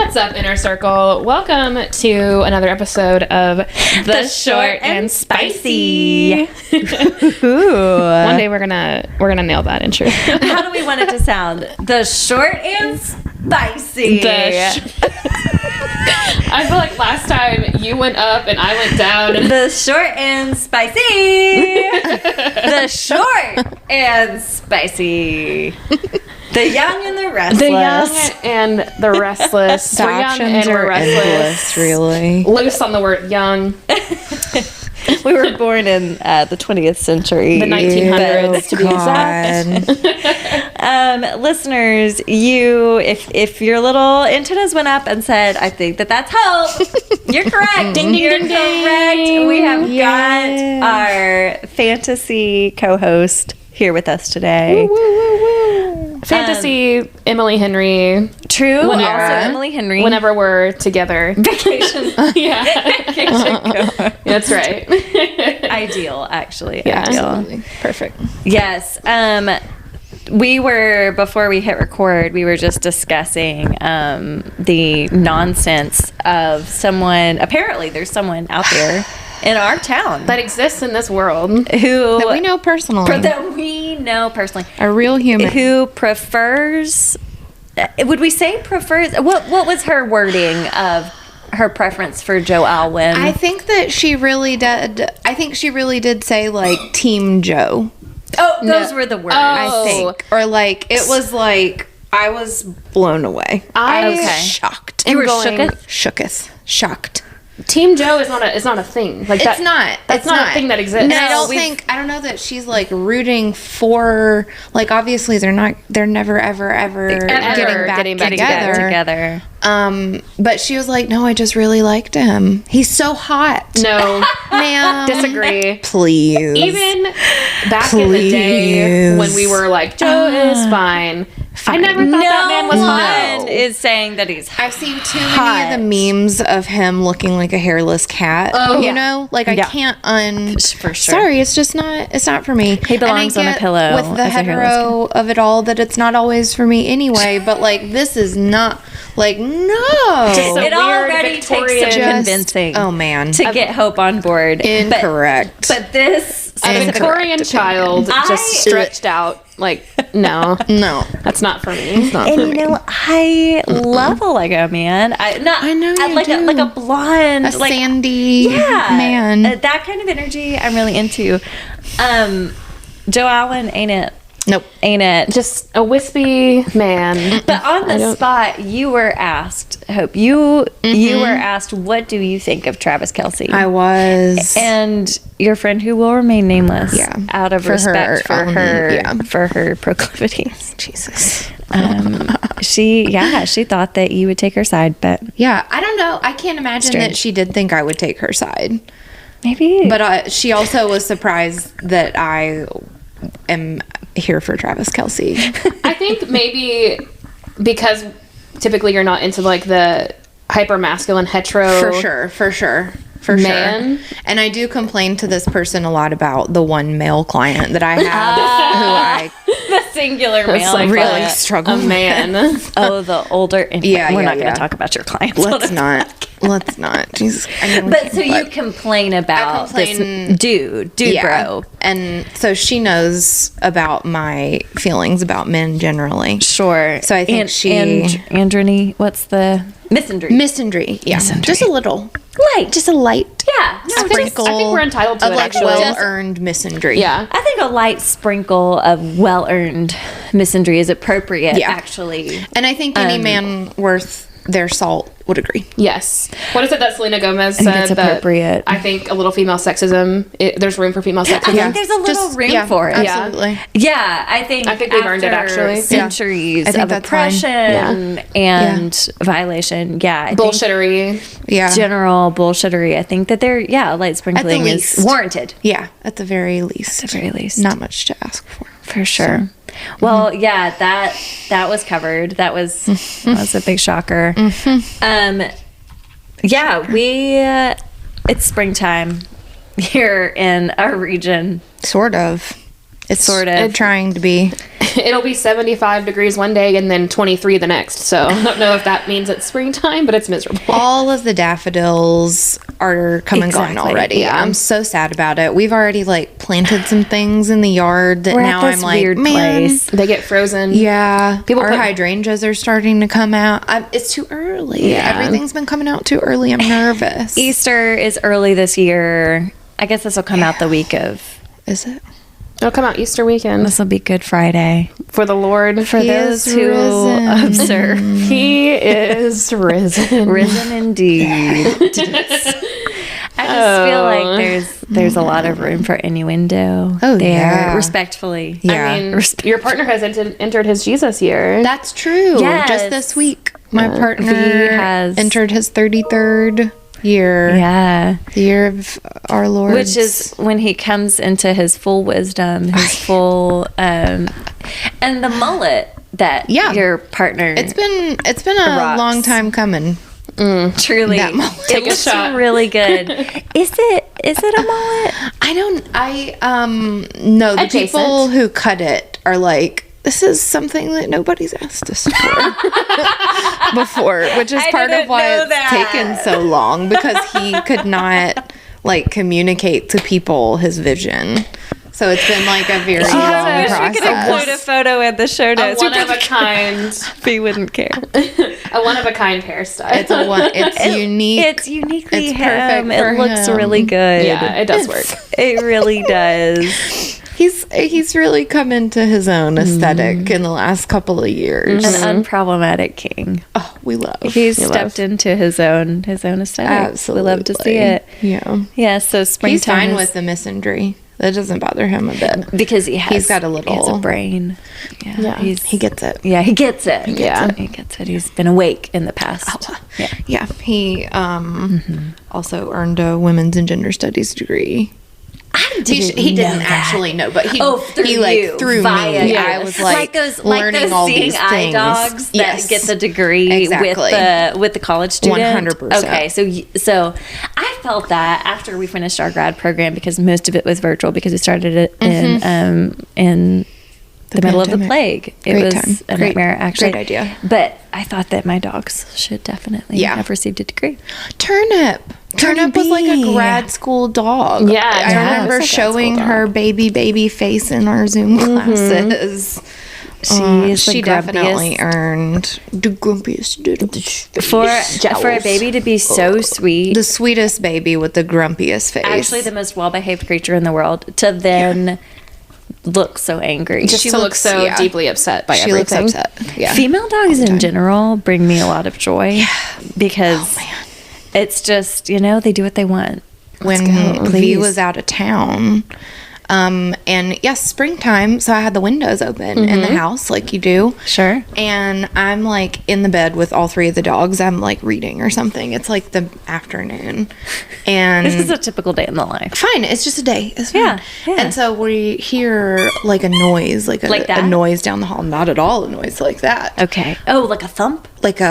What's up, Inner Circle? Welcome to another episode of The Short and Spicy. One day we're gonna nail that intro. How do we want it to sound? The Short and Spicy. I feel like last time you went up and I went down. The Short and Spicy. The Short and Spicy. The young and the restless. The young and the restless. The options are endless, really. Loose on the word young. We were born in the 20th century. The 1900s, to be exact. Listeners, if your little antennas went up and said, I think that's hope, you're correct. Ding, ding, You're ding, correct. ding. We have got our fantasy co-host here with us today. Woo, woo, woo. Fantasy, Emily Henry. True. Whenever, also Emily Henry. Whenever we're together. Vacation. Yeah. Vacation co-host. That's right. Ideal, actually. Yeah, Ideal. absolutely. Perfect. Yes. Before we hit record, we were just discussing the nonsense of apparently there's someone out there in our town That exists in this world. who That we know personally. a real human. who prefers, would we say prefers, what was her wording of her preference for Joe Alwyn? I think that she really did. I think she really did say like Team Joe. Those were the words. I think, or like it was like I was blown away. I was shocked. You were shooketh. Team Joe is not a thing. Like It's not. That's not a thing that exists. No, I don't know that she's like rooting for. Like obviously they're never ever getting back together. But she was like, no, I just really liked him. He's so hot. No, Ma'am. disagree. Please. Even back in the day when we were like, Joe is fine. I never thought that man was hot. one is saying that he's hot. I've seen too many of the memes of him looking like a hairless cat. Oh, you know, like I can't for sure. Sorry, it's just not. It's not for me. He belongs on a pillow with the as a hairless hetero of it all. That it's not always for me anyway. But like this is not like no. Just a It weird already Victorian takes some convincing. Oh man, to get Hope on board. incorrect. But this A Victorian child just stretched out. Like, no, that's not for me. It's not and you know, I love a Lego man. I know you like do. a blonde, a like sandy man. that kind of energy I'm really into. Joe Alwyn ain't it? Nope. Ain't it? just a wispy man. But on the spot, you were asked, Hope, you were asked, what do you think of Travis Kelce? I was. And your friend who will remain nameless, out of respect for her proclivities. Jesus. She thought that you would take her side, but Yeah, I don't know. I can't imagine that she did think I would take her side. maybe. But she also was surprised that I am here for Travis Kelce. I think maybe because typically you're not into like the hyper masculine hetero. For sure. Man. And I do complain to this person a lot about the one male client that I have who I the singular male. like really a struggle with. man. the older. We're not going to talk about your clients. Let's not. Jesus. You complain about this dude bro. And so she knows about my feelings about men generally. Sure. So I think androny. What's the misandry? Yeah, just a little light, just a light. Yeah, sprinkle. I think we're entitled to of it. like Actually, well-earned misandry. yeah. I think a light sprinkle of well-earned misandry is appropriate. Yeah. Actually, And I think any man worth their salt would agree. Yes. What is it that Selena Gomez said? it's appropriate. That I think a little female sexism. There's room for female sexism. I think there's a little room for it. Absolutely. Yeah, I think we've earned it, actually. Centuries I think of that's oppression and violation. Yeah, I think Bullshittery. Yeah. general bullshittery. I think that light sprinkling is least. warranted. Yeah, at the very least. At the very least. Not much to ask for sure. Well, yeah, that was covered. That was a big shocker. Yeah, it's springtime here in our region. Sort of. It's Sort of. trying to be. it'll be 75 degrees one day and then 23 the next. So I don't know if that means it's springtime, but it's miserable. All of the daffodils are come and gone already. Yeah. I'm so sad about it. We've already like planted some things in the yard that We're now at this I'm like, weird man. place. They get frozen. Yeah, our People hydrangeas are starting to come out. It's too early. Yeah. Everything's been coming out too early. I'm nervous. Easter is early this year. I guess this will come out the week of. Is it? It'll come out Easter weekend This will be Good Friday. for the Lord. For He those is who risen. observe. He is risen. Risen indeed. I just feel like there's a lot of room for innuendo. Oh, there, yeah. Respectfully. Yeah. I mean, your partner has entered his Jesus year. That's true. Yes. Just this week, my partner he has entered his 33rd year. Yeah. The year of our Lord. Which is when he comes into his full wisdom, his full and the mullet that your partner It's been a rocks. long time coming. truly That mullet. it Take a looks shot. really good. Is it a mullet? No, the Adjacent. people who cut it are like, this is something that nobody's asked us for before, which is I part of didn't why know it's that. taken so long, because he could not like communicate to people his vision. So it's been like a very long process. Include a photo in the show a notes. one of a kind, We wouldn't care. a one of a kind hairstyle. It's unique. It's uniquely It's him. perfect for It looks him. really good. Yeah, it does work. It really does. He's really come into his own aesthetic in the last couple of years. An unproblematic king. Oh, we love. He's stepped into his own aesthetic. Absolutely. We love to see it. Yeah. Yeah, so springtime He's fine is- with the misandry. That doesn't bother him a bit. because he's got a he has little- a brain. Yeah, He gets it. Yeah, he gets it. He Yeah. gets it. He's been awake in the past. Yeah. Yeah. He also earned a women's and gender studies degree. He didn't actually know, but he through he like you, through via me. you. I was like learning all seeing these eye things. dogs that Yes. get the degree Exactly. with the college student. 100%. Okay, so I felt that after we finished our grad program, because most of it was virtual, because we started it in the middle of the pandemic. plague. It Great was time. a Great- nightmare, actually. great idea. But I thought that my dogs should definitely have received a degree. Turnip was like a bee. grad school dog. Yeah, I Turnip remember was a grad showing school her baby face in our Zoom classes. She Definitely earned the grumpiest little for a baby to be so sweet. the sweetest baby with the grumpiest face. Actually the most well-behaved creature in the world, to then look so angry. Just She to look looks- so yeah. deeply upset by she everything. looks upset. Yeah. Female dogs in general bring me a lot of joy because it's just, they do what they want. When V please. was out of town. And yes, springtime, so I had the windows open in the house like you do. Sure. And I'm like in the bed with all three of the dogs. I'm like reading or something. It's like the afternoon. And This is a typical day in the life. fine, it's just a day. It's fine. Yeah, yeah. And so we hear like a noise, like that? a noise down the hall. Not at all a noise like that. Okay. Oh, like a thump? Like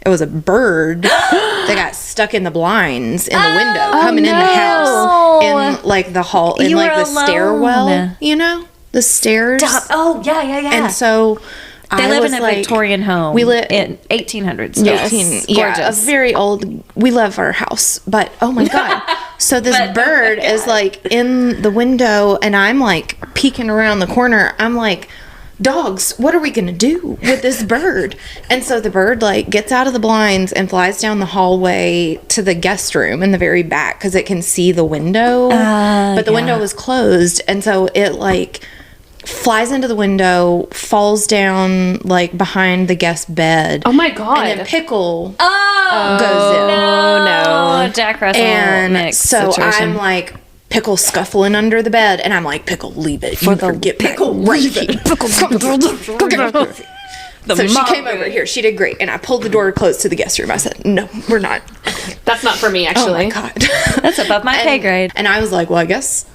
it was a bird that got stuck in the blinds in the window coming in the house in like the hall in You like were the stairwell, alone. the stairs. Oh, yeah. And so they I live was in a like, Victorian home. We live in 1800s. Yes. Yes. Yeah, a Gorgeous. very old. We love our house, but oh my god! So this bird is like in the window, and I'm like peeking around the corner. I'm like, dogs, what are we gonna do with this bird? And so the bird like gets out of the blinds and flies down the hallway to the guest room in the very back because it can see the window, but the window was closed, and so it like flies into the window, falls down like behind the guest bed. Oh my god. And then Pickle goes in. Oh, Jack Russell And mix so situation. I'm like, Pickle scuffling under the bed, and I'm like, Pickle, leave it. You forget Pickle right here. Pickle, come here. So she came over here. She did great. And I pulled the door closed to the guest room. I said, no, we're not. That's not for me, actually. Oh my God. That's above my pay grade. And I was like, well, I guess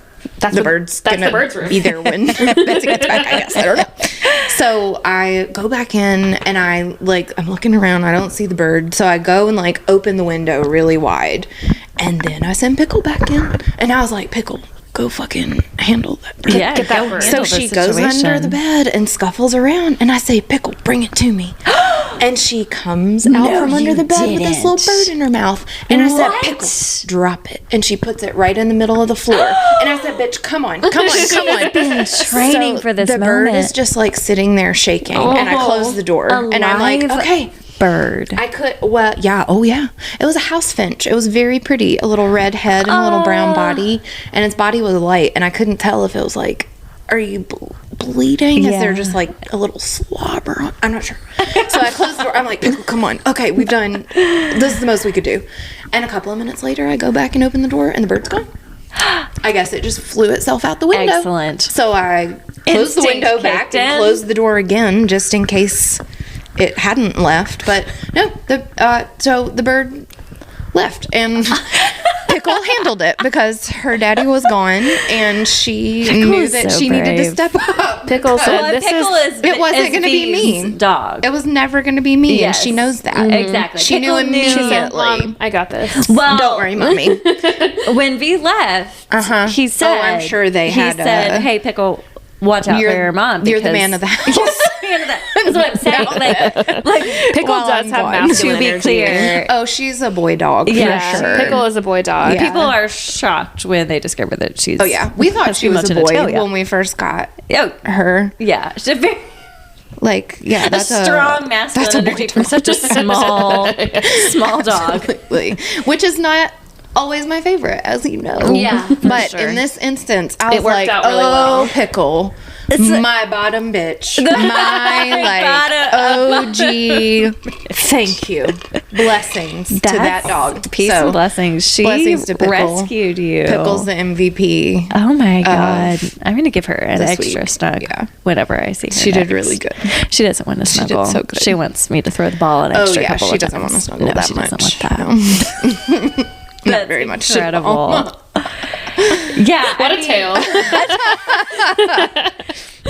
That's the bird's that's gonna the bird's room. be there when Betsy gets back, I guess. I don't know. So I go back in and I'm looking around. I don't see the bird. So I go and like open the window really wide. And then I send Pickle back in. And I was like, Pickle, go fucking handle that bird. Yeah, Get that go bird. So handle she the goes under situation. the bed and scuffles around, and I say, Pickle, bring it to me. And she comes out No, from under you the bed with this little didn't. bird in her mouth. And I said, What? Pickle, drop it. And she puts it right in the middle of the floor. And I said, bitch, come on. Been training for this the moment. bird is just like sitting there shaking. And I close the door. And I'm like, Alive okay. bird. I could, well, yeah, oh yeah. It was a house finch. It was very pretty. A little red head and a little brown body. And its body was light. And I couldn't tell if it was like, are you bleeding? Is there just like a little slobber on? I'm not sure. So I closed the door. I'm like, come on. Okay, we've done, this is the most we could do. And a couple of minutes later, I go back and open the door and the bird's gone. I guess it just flew itself out the window. Excellent. So I closed the Instinct window back kicked and in. closed the door again just in case it hadn't left. But no, so the bird left and Pickle handled it because her daddy was gone and she knew is that so she needed to brave. step up. Pickle said, Well, "This Pickle is." is It wasn't going to be V's me. dog. It was never going to be me, Yes. and she knows that. Exactly. She Pickle knew knew. She said, immediately. Mom, I got this. Well, Don't worry, mommy. when V left, Uh-huh. he said, Oh, I'm sure they he had, said, "Hey, Pickle, watch out for your mom. You're the because- man of the house. You're the man of the That's what I'm saying. Like Pickle Well, does I'm have gone. masculine to be energy. clear, Oh, she's a boy dog Yeah. for sure. Pickle is a boy dog. Yeah. people are shocked when they discover that she's. Oh yeah, we thought has she was a female boy genitalia. when we first got Oh, her. yeah. She's a very Like, yeah, that's strong masculine that's a boy energy for dog. such a small dog. Absolutely. Which is not always my favorite, as you know. Yeah, for But sure. in this instance, I It was worked like, out really oh, well. Pickle. My bottom bitch. My bottom- OG. Thank you. Blessings to that dog. Peace So, and blessings. She blessings to Pickle. rescued you. Pickle's the MVP. Oh my god! I'm gonna give her an this extra week. snug Yeah. whenever I see her. She did next. really good. She doesn't want to snuggle. did so good. She wants me to throw the ball an Oh, extra yeah, couple she of doesn't times. want to snuggle No, that she much. doesn't want that. Not very much. Incredible. Yeah. What a tale.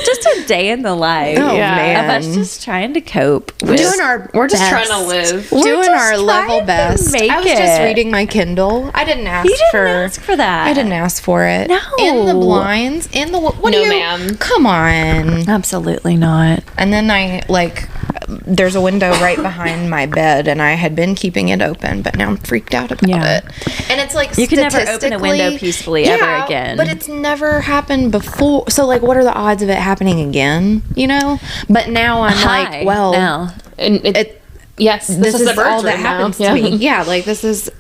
Just a day in the life. Oh, Yeah. man. Of us just trying to cope. With Doing our We're just best. trying to live. We're Doing just our level trying to best. make I was just it. reading my Kindle. I didn't ask You didn't for ask for that. I didn't ask for it. No. In the blinds, in the what No, do you? ma'am. Come on. Absolutely not. And then I there's a window right behind my bed, and I had been keeping it open, but now I'm freaked out about Yeah. it. And it's like You can never open a window statistically- peacefully ever again. But it's never happened before. So like, what are the odds of it happening again? You know. But now I'm High like, well, now. And yes, this is is the bird's all that room now. happens Yeah. to me. Yeah, like this is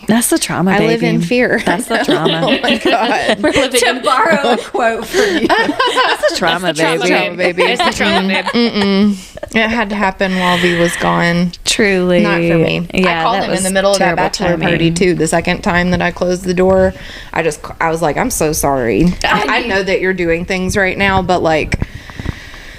That's the trauma, I baby. live in fear. That's the trauma. Oh my god. We're living To in borrow a quote from you. That's the trauma, trauma, baby. baby. It's the trauma, babe. It had to happen while V was gone. Truly. Not for me. Yeah, I called that him was in the middle of that terrible bachelor timing. party too. The second time that I closed the door, I was like, I'm so sorry. I know that you're doing things right now, but like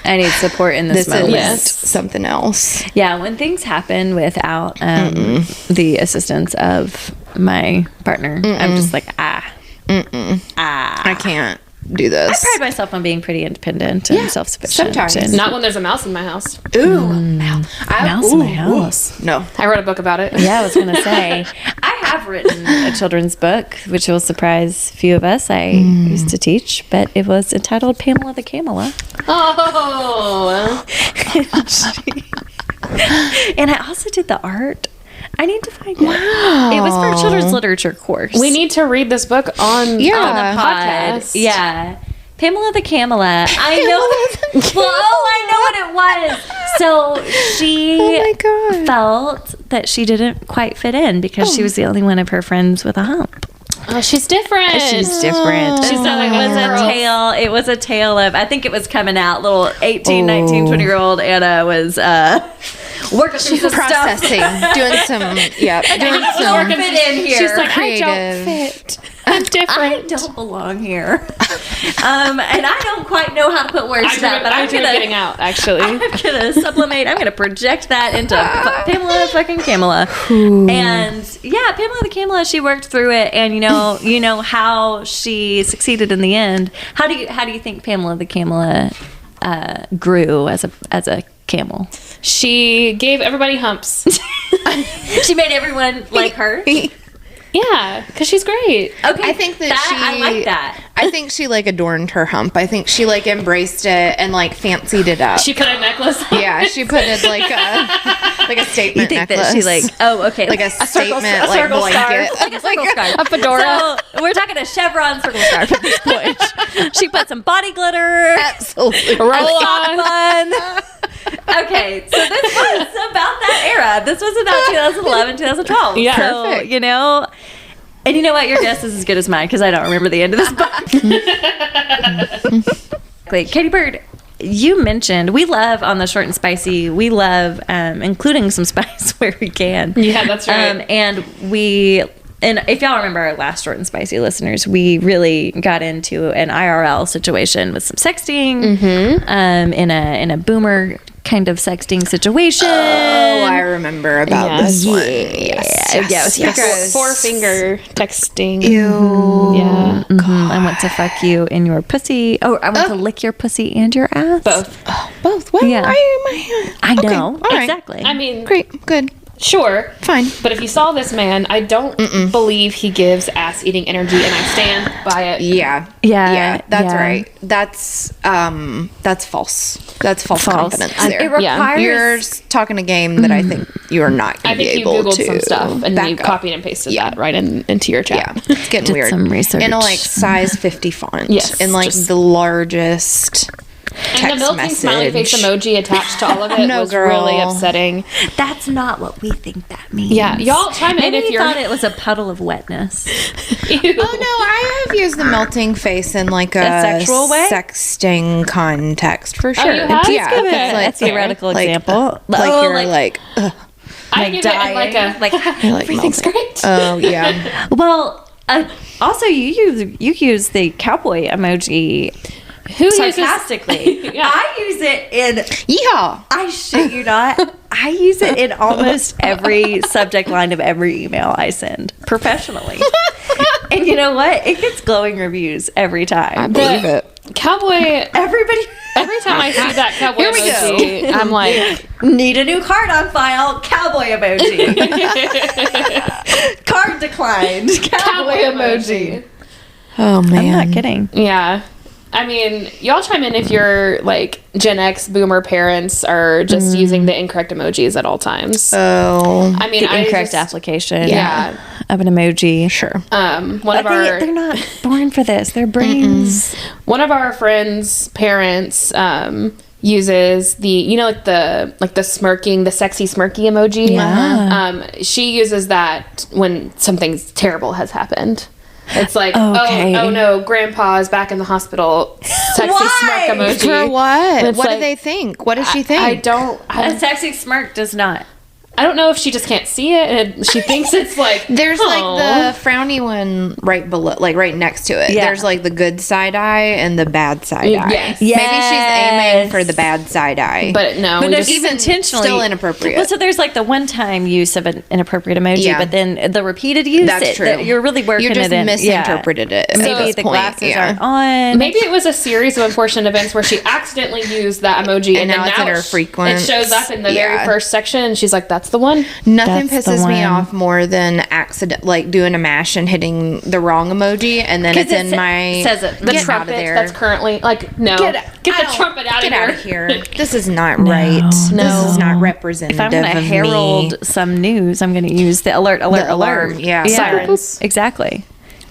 I need support in this this moment. is something else. Yeah, when things happen without the assistance of my partner, I'm just like, I can't do this. I pride myself on being pretty independent and self-sufficient. sometimes. and- Not when there's a mouse in my house. Ooh, Mouse in my house. No, I wrote a book about it. Yeah, I was gonna say I have written a children's book, which will surprise few of us. I used to teach, but it was entitled Pamela the Camela, Oh. and I also did the art. I need to find out. It was for a children's literature course. We need to read this book on Yeah. on On the the podcast. Yeah. Pamela the Camela. I know. I know what it was. So she Oh my God. felt that she didn't quite fit in because she was the only one of her friends with a hump. Oh, she's different. She's different. She's not like it was us a girls. tale. It was a tale of, I think it was coming out, little 18, 19, 20-year-old Anna was working through some processing, doing some, doing stuff. some. Working it in here. She's like, Creative. I don't fit. I'm I different. don't belong here. And I don't quite know how to put words to that, but I'm I'm gonna getting out, actually. I'm gonna sublimate. I'm gonna project that into Pamela fucking Camela. And yeah, Pamela the Camela. She worked through it, and you know how she succeeded in the end. How do you think Pamela the Camela grew as a camel? She gave everybody humps. She made everyone like her. Yeah, because she's great. Okay, I think that I like that. I think she like adorned her hump. I think she like embraced it and like fancied it up. She put a necklace on. Yeah, she put it like a statement You think necklace. that she like, oh, okay. like a statement like circle blanket. scarf. like a circle scarf. A fedora. So we're talking a chevron circle scarf at this point. She put some body glitter. Absolutely. Roll Sock on. bun. Okay, so this was about that era. This was about 2011, 2012. Yeah. So, Perfect. you know, and you know what? Your guess is as good as mine because I don't remember the end of this book. Katie Bird, you mentioned we love on the Short and Spicy, we love including some spice where we can. Yeah, that's right. And if y'all remember our last Short and Spicy listeners, we really got into an IRL situation with some sexting in a boomer kind of sexting situation. Oh, I remember about Yes. this one. Yes. Yeah, it was gross. Four finger texting. Ew. Yeah. I want to fuck you in your pussy. Oh, I want to lick your pussy and your ass. Both. Both. Why Yeah. am I? I Okay, know. all right. Exactly. I mean, Great. Good. sure. Fine. But if you saw this man, I don't believe he gives ass eating energy, and I stand by it. Yeah. Yeah, Yeah. That's yeah. right. That's false. That's false confidence there. It requires... You're talking a game that I think you are not I going to be think you able Googled to some stuff and back you up. copied and pasted Yeah. that right into your Yeah, chat. it's getting Did weird. some research. In a like size 50 font. Yes, In like just- the largest And text the melting smiley face message. emoji attached to all of it No, was girl. really upsetting. That's not what we think that means. Yeah, y'all chime in Maybe if you you're. thought it was a puddle of wetness. Ew. Oh no, I have used the melting face in like a sexual way? sexting context for sure. you have? Yeah, Give it it's like a theoretical like, example. Like Oh, you're like, ugh. I like give it in like dying, a like everything's melting. great. Oh yeah. well. Also, you use the cowboy emoji Who uses? sarcastically. Yeah. I use it in. Yeehaw. I shit you not. I use it in almost every subject line of every email I send professionally. And you know what? It gets glowing reviews every time. I believe it. Cowboy. Everybody Every time I see that cowboy Here we emoji, I'm like, need a new card on file. Cowboy emoji. Card declined. cowboy emoji. Oh man. I'm not kidding. Yeah. I mean, y'all chime in if your like Gen X boomer parents are just using the incorrect emojis at all times. Oh. I mean, The I incorrect just, application Yeah. of an emoji. Sure. one of our They're not born for this. Their brains. one of our friends' parents uses the like the smirking, the sexy smirky emoji. Yeah. She uses that when something terrible has happened. It's like, Okay. oh no, grandpa is back in the hospital. Sexy Why? smirk emoji. For what? It's What like- do they think? What does she think? A sexy smirk does not. I don't know if she just can't see it and she thinks it's like There's "Oh." like the frowny one right below, like right next to it. Yeah. There's like the good side eye and the bad side eye. Yes. Maybe she's aiming for the bad side eye. but no, But we no, just, she's even intentionally still inappropriate. Well, so there's like the one-time use of an inappropriate emoji, Yeah. but then the repeated use. That's true. You're really working You just it in. misinterpreted it. at Maybe this the point, glasses yeah. aren't on. maybe it was a series of unfortunate events where she accidentally used that emoji and now then it's in her frequent- It shows up in the Yeah. very first section and she's like, that's the one. Nothing That's the pisses me one. off more than accident, like doing a mash and hitting the wrong emoji, and then 'Cause it's in it my says it. The get out trumpet of there. that's currently like no. Get I the don't- trumpet out get of here. out of here. This is not right. No. This is not representative If I'm going to of herald me. some news, I'm going to use the alert. The alarm, yeah. Sirens. Exactly.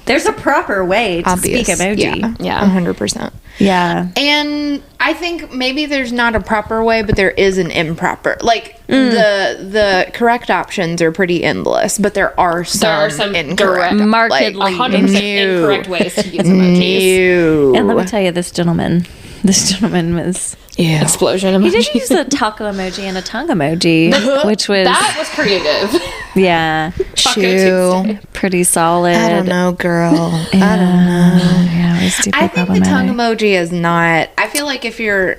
There's a proper way to Obvious. speak emoji. Yeah. 100%. Yeah. And I think maybe there's not a proper way, but there is an improper. Like Mm. the correct options are pretty endless, but there are some incorrect, direct, markedly like, 100% new. incorrect ways to use emojis. New. And let me tell you, this gentleman was. Yeah. Explosion He emoji. did use a taco emoji and a tongue emoji, which was That was creative. yeah, Taco Shoo. Tuesday. pretty solid. I don't know, girl. I don't know. Yeah, it was deeply I think the tongue problematic. emoji is not. I feel like if you're.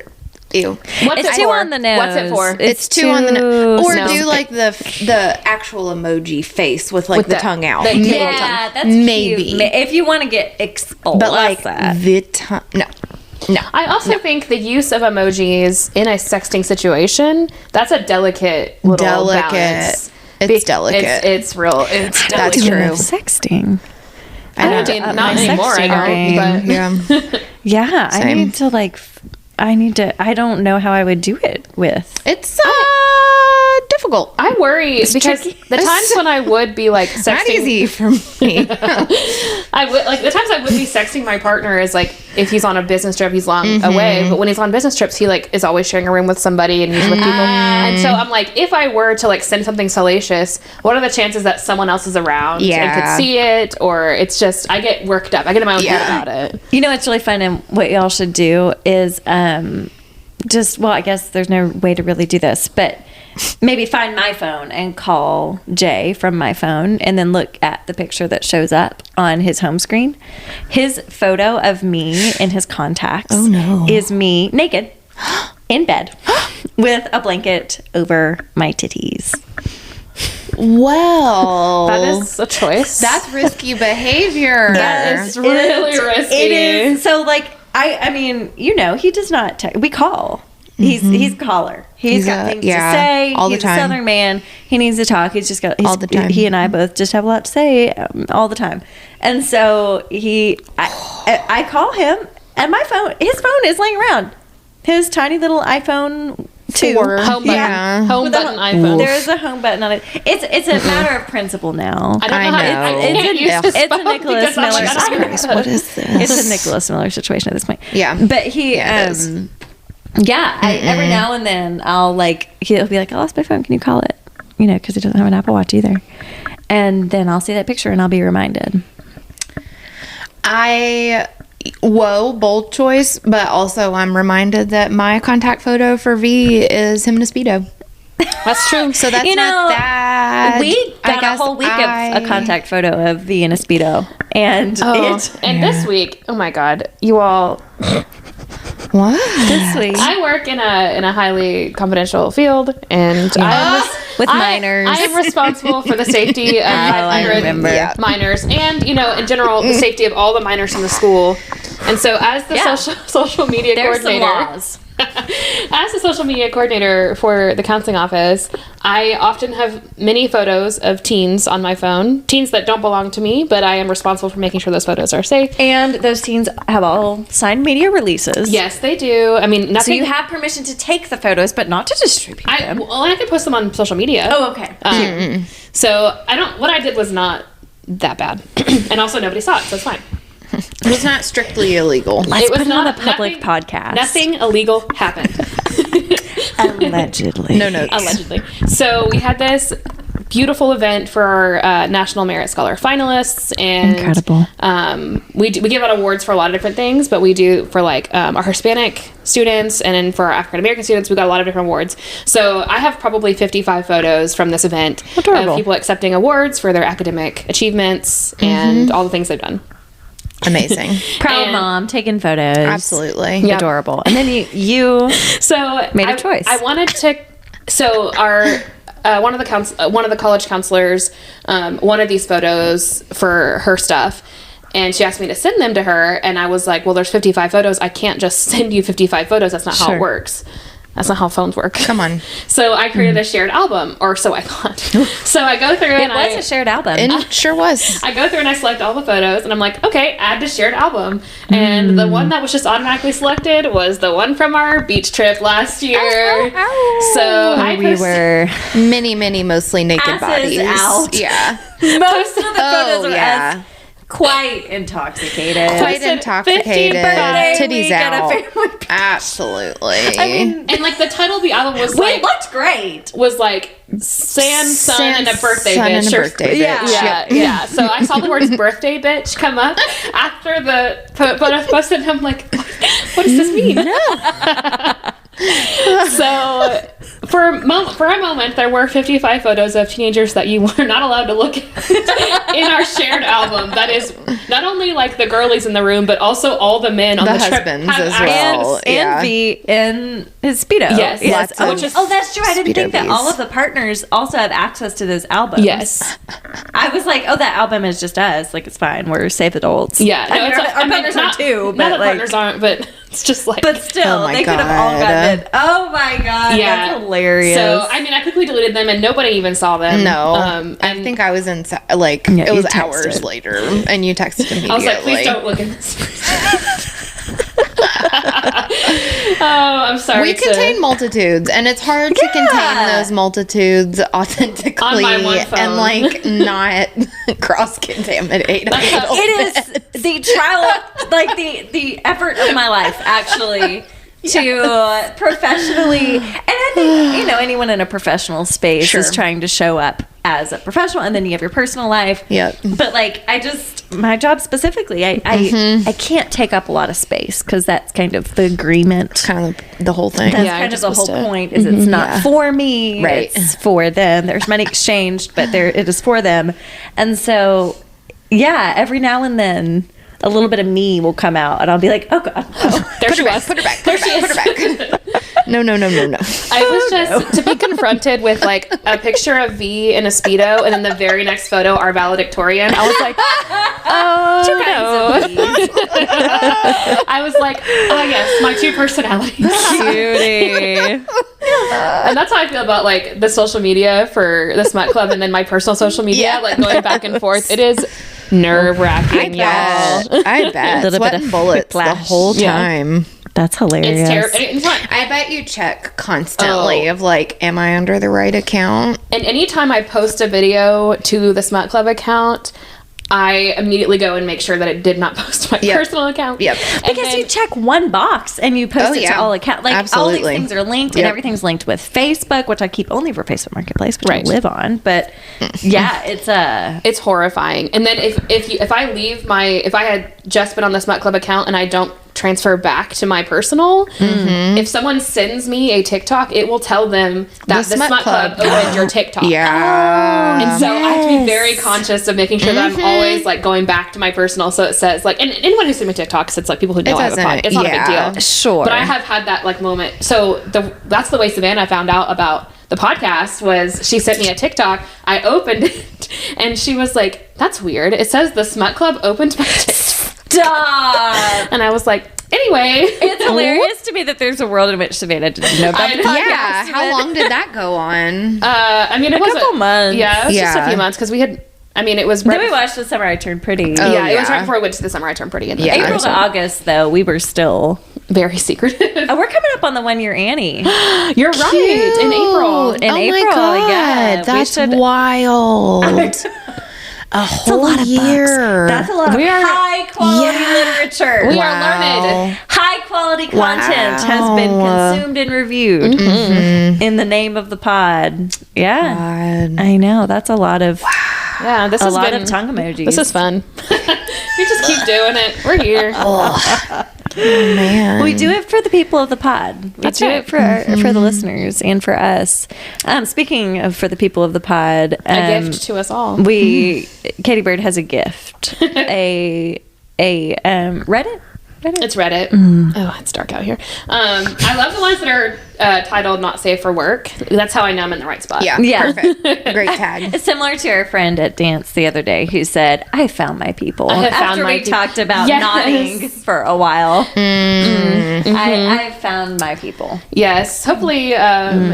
Ew. What's It's it too for? on the nose. What's it for? It's too on the nose. Or no. do like the actual emoji face with like With the the- tongue out. the- Yeah, that's Maybe. cute. If you want to get explicit, But like the tongue. No. I also think the use of emojis in a sexting situation, that's a delicate little balance. It's delicate. It's real. It's That's delicate. true. Sexting. I know. Not my anymore. sexting I don't. game. But Yeah. I need to I don't know how I would do it with. It's difficult. I worry because tricky. the times when I would be like sexting, Not easy for me. I would like the times I would be sexting my partner is like if he's on a business trip, he's long away. But when he's on business trips, he like is always sharing a room with somebody and he's with people. And so I'm like, if I were to like send something salacious, what are the chances that someone else is around and could see it? Or it's just I get worked up. I get in my own head about it. You know what's really fun and what y'all should do is I guess there's no way to really do this, but maybe find my phone and call Jay from my phone and then look at the picture that shows up on his home screen. His photo of me in his contacts is me naked in bed with a blanket over my titties. Well, That is a choice. that's risky behavior. That is really risky. It is. So, like, I mean, you know, he does not. We call. He's a caller. He's got things to say. all the He's time. a Southern man. He needs to talk. All the time. He and I both just have a lot to say all the time. And so I call him, and his phone is laying around. His tiny little iPhone 2. home button, Yeah. home With button a- iPhone. There is a home button on it. It's a matter of principle now. I don't I know how know. I can't use this It's a phone Nicholas because I'm Miller. like, Jesus I don't Christ, know. what is this? It's a Nicholas Miller situation at this point. Yeah. But he, Yeah, it is. every now and then I'll he'll be like, I lost my phone. Can you call it? You know, because he doesn't have an Apple Watch either. And then I'll see that picture and I'll be reminded. Bold choice, but also I'm reminded that my contact photo for V is him in a Speedo. That's true. So that's You know, not that. We I got a guess whole week of a contact photo of V in a Speedo. And This week, oh my God, you all. What? this week. I work in a highly confidential field, and With minors. I am responsible for the safety of I 500 remember. Yeah. minors, and in general, the safety of all the minors in the school. And so, as the social media There's some coordinator, laws. as the social media coordinator for the counseling office, I often have many photos of teens on my phone, teens that don't belong to me, but I am responsible for making sure those photos are safe. And those teens have all signed media releases. Yes, they do. I mean, So nothing. you have permission to take the photos, but not to distribute them. I can post them on social media. Oh, okay. So what I did was not that bad, and also nobody saw it, so it's fine. It was not strictly illegal. Let's It was put it on a not- public nothing- podcast. Nothing illegal happened. Allegedly. No notes. Allegedly. So we had this beautiful event for our National Merit Scholar finalists, and Incredible. We give out awards for a lot of different things, but we do for our Hispanic students, and then for our African American students, we got a lot of different awards. So I have probably 55 photos from this event Adorable. of people accepting awards for their academic achievements and all the things they've done. Amazing. Proud And- mom taking photos. Absolutely. Yep. Adorable. And then you So Made a choice. I wanted to. So our one of the college counselors wanted these photos for her stuff, and she asked me to send them to her. And I was like, "Well, there's 55 photos. I can't just send you 55 photos. That's not how Sure. it works. That's not how phones work." Come on. So I created a shared album, or so I thought. So I go through It and was a shared album. And it sure was. I go through and I select all the photos, and I'm like, okay, add to shared album. And the one that was just automatically selected was the one from our beach trip last year. So I we were Many, many, mostly naked Asses bodies. out. Yeah. most of the photos Oh, are yeah. us quite intoxicated. Quite Posted intoxicated. 50 birthday Titties week at a out. family picture. Absolutely. I mean, And the title of the album was we looked great. Sand, Sun, and a Birthday Sun Bitch. and a or- birthday Yeah. bitch. Yeah. So I saw the words birthday bitch come up after the photo posted, and I'm like, what does this mean? So for a moment, there were 55 photos of teenagers that you were not allowed to look at in our shared album. That is not only the girlies in the room, but also all the men on The the trip husbands have as access. well. And yeah. V in his Speedo. Yes. Lots of- Which is- Oh, that's true. I didn't think that Speedo all of the partners also have access to those albums. Yes. I was like, oh, that album is just us. Like, it's fine. We're safe adults. Yeah. I mean, it's our partners are too, not but that partners aren't, but It's just like, But still, Oh my they could have all God. gotten it. Oh my God. Yeah. That's hilarious. So, I mean, I quickly deleted them and nobody even saw them. No, And I think I was in like Yeah, it was you texted. hours later, and you texted immediately. I was like, please don't look at this. Oh, I'm sorry. We contain multitudes, and it's hard to contain those multitudes authentically On my one phone. and like not cross contaminate. it is the trial, like the effort of my life, actually. To professionally, and I think anyone in a professional space is trying to show up as a professional, and then you have your personal life. Yep. But like, my job specifically, I can't take up a lot of space because that's kind of the agreement. Kind of the whole thing. That's Yeah, kind I of the just whole missed it. point. Is it's not for me, Right. It's for them. There's money exchanged, but it is for them, and so every now and then. A little bit of me will come out, and I'll be like, "Oh God, no. There she was. Put her back. Put her back. No. I was just to be confronted with like a picture of V in a Speedo, and then the very next photo, our valedictorian. I was like, oh no. I was like, oh yes, my two personalities. Cutie." And that's how I feel about like the social media for the Smut Club, and then my personal social media, like going back and forth. It is nerve-wracking, y'all. I bet. Little bit of Sweating bullets the whiplash. whole Yeah. time. That's hilarious. It's terrible. I bet you check constantly of like, am I under the right account? And anytime I post a video to the Smut Club account, I immediately go and make sure that it did not post to my personal account. Yep. And Because then- you check one box and you post it to all accounts. Like all Absolutely. these things are linked, and Yep. everything's linked with Facebook, which I keep only for Facebook Marketplace, which Right. I live on. But yeah, it's horrifying. And then if I leave if I had just been on the Smut Club account and I don't transfer back to my personal, if someone sends me a TikTok, it will tell them that the Smut Club opened your TikTok. Yeah. And so I have to be very conscious of making sure that I'm always like going back to my personal. So it says like, and anyone who's seen my TikToks, it's like people who know I have a doesn't- pod. It's not a big deal. Sure. But I have had that like moment. So that's the way Savannah found out about the podcast was she sent me a TikTok. I opened it and she was like, that's weird. It says the Smut Club opened my TikTok. Stop. And I was like, anyway. It's hilarious to me that there's a world in which Savannah didn't know about I the know. podcast. Yeah. How long did that go on? I mean, it was couple months. Yeah, it was just a Yeah. few months because we had. I mean, it was. Then we watched The Summer I Turned Pretty. Oh, yeah, it was yeah. right before I went to the Summer I Turned Pretty. And Yeah. April to August, though, we were still. very secretive. Oh, we're coming up on the 1 year Annie. You're right. In April. In oh April, my God, yeah, we that's should- wild. A whole year. That's a lot of We are- high quality literature. We are learned. High quality content has been consumed and reviewed in the name of the pod. Yeah. God. I know. That's a lot of Yeah, this a has lot been of tongue emojis. This is fun. We just keep doing it. We're here. Man. We do it for the people of the pod. We That's do right. it for the listeners and for us. Speaking of for the people of the pod, A gift to us all. Katie Bird has a gift. a Reddit. It's Reddit. Oh, it's dark out here. I love the ones that are titled "Not Safe for Work." That's how I know I'm in the right spot. Yeah. Yeah. Perfect. Great tag. It's similar to our friend at dance the other day who said, "I found my people." I have After found my we people. talked about Yes. nodding for a while, I found my people. Yes. Hopefully,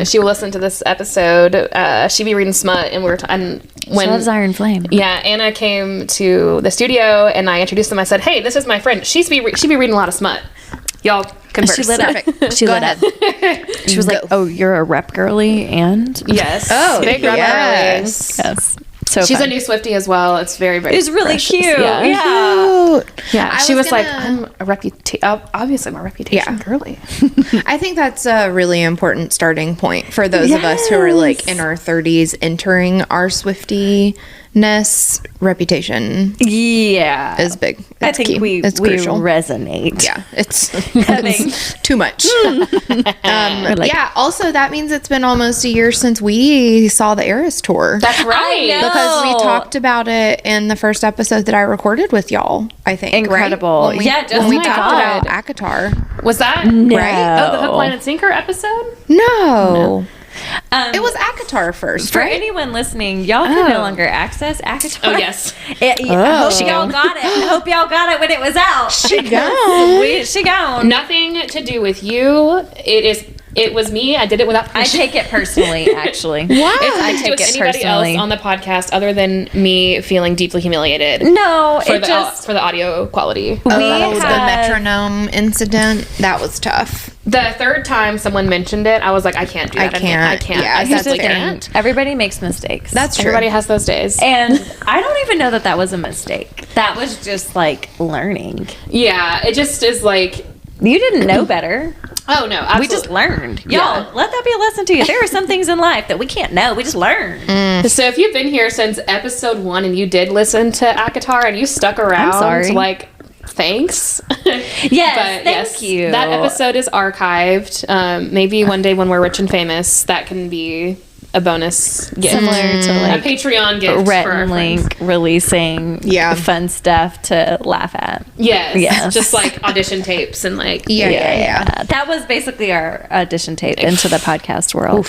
she will listen to this episode. She be reading smut, and when Loves Iron Flame. yeah, Anna came to the studio, and I introduced them. I said, "Hey, this is my friend. She be reading a lot of smut. Y'all converse." She lit up. Perfect. She Go lit up. ahead. She was like, "Oh, you're a rep girly, and Yes. Oh, big rubber yes. yes." So She's fun. a new Swiftie as well. It's very, very. It's really precious. cute. Yeah. Yeah. Yeah. I She was was like, gonna- "I'm a obviously, I'm a reputation Yeah. girly." I think that's a really important starting point for those of us who are like in our 30s entering our Swiftie-ness. Reputation Yeah. is big. I It's think key. we It's crucial. resonate. Yeah, it's Having- too much. like- Yeah. Also, that means it's been almost a year since we saw the Eras tour. That's right. know. Because we Oh. talked about it in the first episode that I recorded with y'all. I think Incredible. Right? When we, Yeah, just- when oh we my talked God. about ACOTAR. Was that No. right? Oh, the Hook, Line, and Sinker episode. No. It was ACOTAR first, For right? anyone listening, y'all can no longer access ACOTAR. Oh, yes. I hope y'all got it. I hope y'all got it when it was out. She gone. She gone. Nothing to do with you. It was me. I did it without I permission. take it personally, actually. Wow. It's I nothing to do take with it anybody personally. else on the podcast other than me feeling deeply humiliated No, for it the just... for the audio quality. We The had... metronome incident, that was tough. The third time someone mentioned it, I was like, I can't do that. I can't. I can't. Yeah, I that's simply fair. can't. Everybody makes mistakes. That's true. Everybody has those days. And I don't even know that was a mistake. That was just like learning. Yeah, it just is like, You didn't know better. oh no, absolutely. We just learned. Y'all, Yeah. let that be a lesson to you. There are some things in life that we can't know. We just learn. So if you've been here since episode 1 and you did listen to ACOTAR and you stuck around, sorry. like, thanks. Yes, thank you. That episode is archived. Maybe one day when we're rich and famous, that can be a bonus gift. Similar to like a Patreon gift Rhett for our and friends. Link releasing fun stuff to laugh at. Yes. Just like audition tapes and like Yeah. That was basically our audition tape into the podcast world.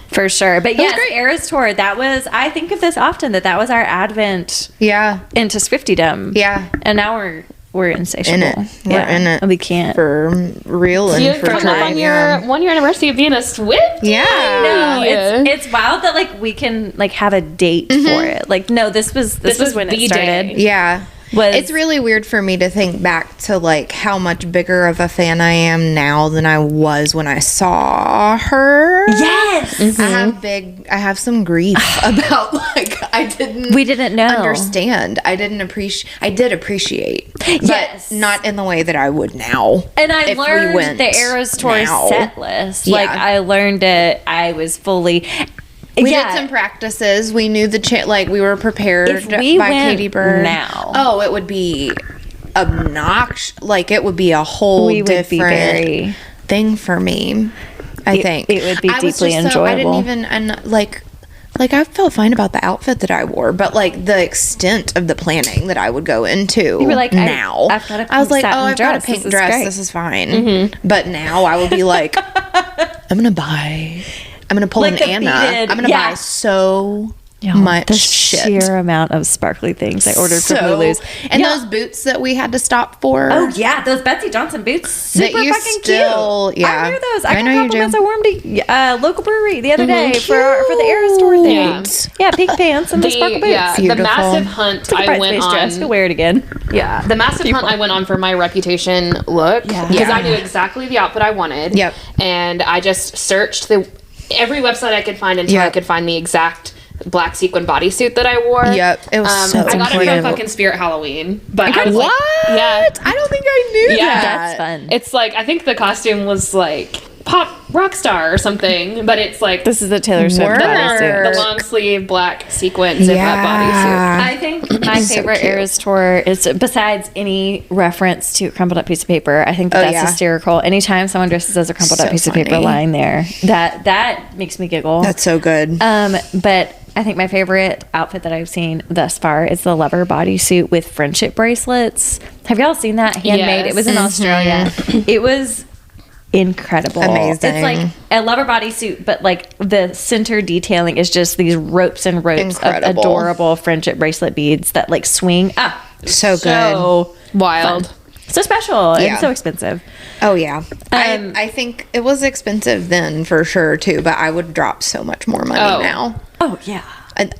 For sure. But yes, great. Eras Tour, that was, I think of this often, that was our advent Yeah. into Swiftiedom. Yeah. And now we're insatiable. In it. We're in it. We can't. For real and You for come up on trying. your 1 year anniversary of being a Swift. Yeah. No, Yeah. it's wild that like we can like have a date for it. Like no, this was when the it started. day. Yeah. Was- It's really weird for me to think back to like how much bigger of a fan I am now than I was when I saw her. Yes. I have some grief about like I didn't We didn't know. understand. I did appreciate. But Yes. not in the way that I would now. And I if we learned went the Eras Tour now. set list. Yeah. Like I learned it. I was fully. We did some practices. We knew the like we were prepared If we by went Katie Bird. now. Oh, it would be obnoxious. Like it would be a whole We would be different very- thing for me. I think it would be I was deeply just I didn't enjoyable. even and like I felt fine about the outfit that I wore, but like the extent of the planning that I would go into. You were like, now I've got a I was pink like, satin oh, I've got a dress. pink This is dress. great. This is fine. But now I would be like, I'm gonna pull Like an the Anna. beaded- I'm gonna yeah. buy so Yo, much the shit. sheer amount of sparkly things I ordered from Lulu's. And Yeah. those boots that we had to stop for. Oh yeah, those Betsy Johnson boots, super you fucking still- cute. yeah. I wear those. I I got know you compliments. do. I wore them to local brewery the other day for the Eras Tour thing. Yeah. Yeah, pink pants and the sparkle boots. Yeah, the Beautiful. massive hunt Took a I bright went space dress. on. You'll wear it again. Yeah, the massive hunt I went on for my Reputation look because Yeah. I knew exactly the outfit I wanted. Yep. And I just searched every website I could find until I Yep. could find the exact black sequin bodysuit that I wore. Yep, it was so I got it important. from fucking Spirit Halloween, but I was What? like, yeah, I don't think I knew Yeah. that. That's fun. it's like I think the costume was like pop rock star or something, but it's like This is the Taylor Swift Word. bodysuit. the long sleeve black sequin zip up bodysuit. I think my So favorite cute. Eras Tour is, besides any reference to crumpled up piece of paper, I think that's yeah. hysterical. Anytime someone dresses as a crumpled up So piece of paper funny. lying there, that makes me giggle. That's so good. But I think my favorite outfit that I've seen thus far is the leather bodysuit with friendship bracelets. Have y'all seen that handmade? Yes. It was in Australia. It was incredible. Amazing. It's like a leather bodysuit, but like the center detailing is just these ropes and ropes Incredible. of adorable friendship bracelet beads that like swing. So good. So Wild. fun. So special Yeah. and so expensive. Oh yeah. I think it was expensive then for sure too, but I would drop so much more money Oh. now. Oh yeah.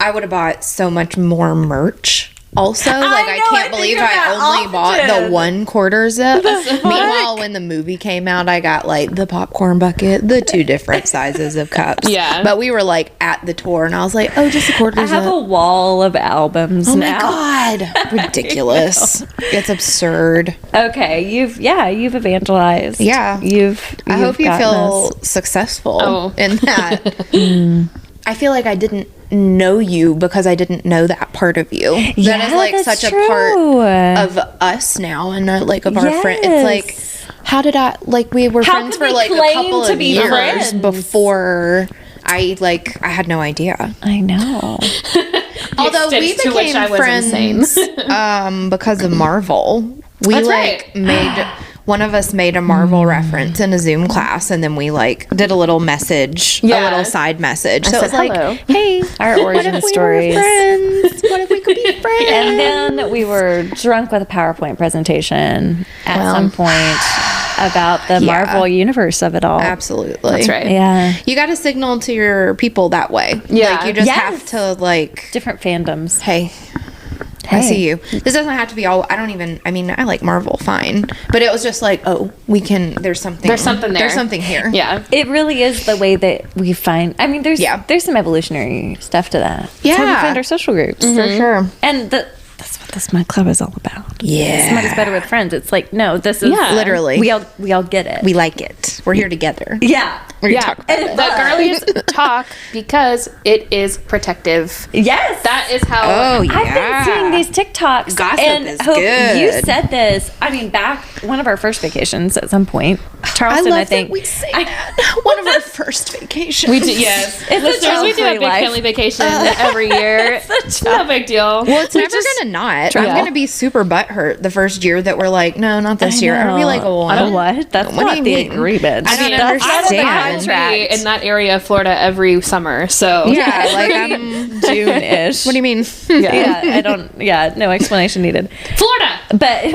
I would have bought so much more merch. Also, like I know, I can't think believe of I that only bought the often. 1/4 zip. Meanwhile, when the movie came out, I got like the popcorn bucket, the 2 different sizes of cups. Yeah. But we were like at the tour, and I was like, oh, just a 1/4 I have zip. a wall of albums Oh my now. god, ridiculous! It's absurd. Okay, you've evangelized. Yeah. I hope you gotten feel us. successful Oh. in that. I feel like I didn't know you because I didn't know that part of you. That Yeah, is like that's such true. a part of us now and like of our friend. It's like, how did I like we were How friends could for we like a claim couple to of be years friends? before I had no idea. I know. Although we extent to which became I was friends because of Marvel. We That's like right. one of us made a Marvel reference in a Zoom class, and then we like did a little message, a little side message. So it was like, hello. hey, Our origin stories. friends? What if we could be friends? And then we were drunk with a PowerPoint presentation at some point about the Marvel universe of it all. Absolutely. That's right. Yeah. You got to signal to your people that way. Yeah. Like, you just Yes. have to, like, Different fandoms. hey, I see you. This doesn't have to be all, I mean, I like Marvel, fine. But it was just like, oh, there's something. There's something there. There's something here. Yeah. It really is the way that we find. I mean, there's some evolutionary stuff to that. That's how we Yeah. find our social groups. For sure. And that's what the Smut Club is all about. Yeah. Smut is better with friends. It's like, no, this is Literally. we all get it. We like it. We're here together. yeah. We're here to talk about it. The girlies talk because it is protective. Yes. That is how. Oh, yeah. I've been seeing these TikToks. Gossip and is Hope, good. you said this. I mean, back one of our first vacations at some point, Charleston, I think. that we say that. One of our first vacations. We do, yes. It's Listeners, we do a child-free big life. family vacation every year. It's no big deal. Well, it's never gonna not. I'm gonna be super butthurt the first year that we're like, no, not this year. I'm gonna be like, oh, what? That's What do not you the mean? agreement. I don't That's not in the understand. contract. In that area of Florida every summer. So yeah, like I'm. June-ish. What do you mean? Yeah, I don't. Yeah, no explanation needed. Florida. But